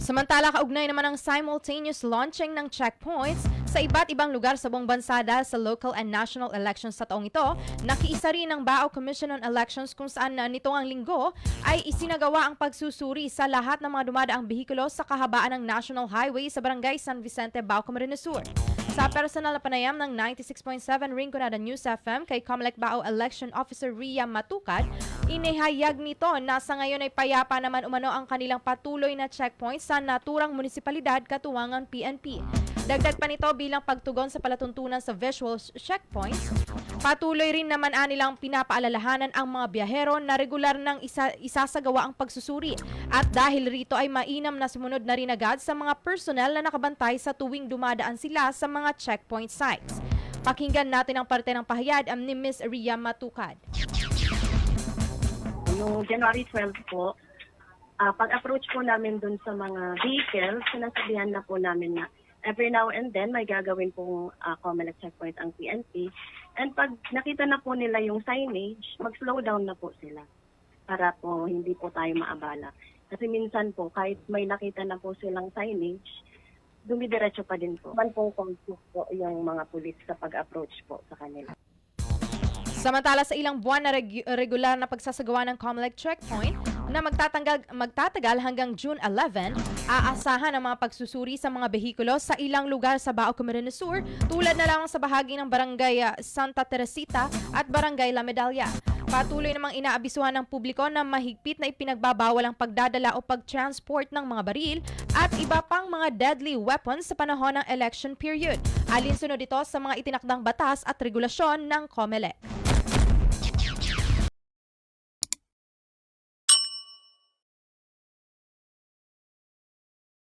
Samantala, kaugnay naman ang simultaneous launching ng checkpoints sa iba't ibang lugar sa buong bansa dahil sa local and national elections sa taong ito, nakiisa rin ng Bao Commission on Elections kung saan nitong ang linggo ay isinagawa ang pagsusuri sa lahat ng mga dumadaang behikulo sa kahabaan ng National Highway sa Barangay San Vicente, Bao, Camarines Sur. Sa personal na panayam ng 96.7 Rinconada News FM kay Comelec Bao Election Officer Ria Matukad, inihayag nito na sa ngayon ay payapa naman umano ang kanilang patuloy na checkpoint sa naturang munisipalidad katuwangan PNP. Dagdag pa nito bilang pagtugon sa palatuntunan sa visual checkpoints, patuloy rin naman nilang pinapaalalahanan ang mga biyahero na regular nang isasagawa ang pagsusuri at dahil rito ay mainam na sumunod na rin agad sa mga personnel na nakabantay sa tuwing dumadaan sila sa mga checkpoint sites. Pakinggan natin ang parte ng pahayag ni Ms. Ria Matukad. Noong January 12 po, pag-approach po namin dun sa mga vehicles, sinasabihan na po namin na every now and then may gagawin pong Comelec checkpoint ang PNP. And pag nakita na po nila yung signage, mag-slow down na po sila para po hindi po tayo maabala. Kasi minsan po, kahit may nakita na po silang signage, dumidiretso pa din po. Man pong confused po yung mga pulis sa pag-approach po sa kanila. Samantala sa ilang buwan na regular na pagsasagawa ng Comelec checkpoint na magtatagal hanggang June 11, aasahan ang mga pagsusuri sa mga behikulo sa ilang lugar sa Bao, Camarines Sur tulad na lang sa bahagi ng Barangay Santa Teresita at Barangay La Medalla. Patuloy namang inaabisuhan ng publiko na mahigpit na ipinagbabawal ang pagdadala o pag-transport ng mga baril at iba pang mga deadly weapons sa panahon ng election period. Alinsunod ito sa mga itinakdang batas at regulasyon ng Comelec.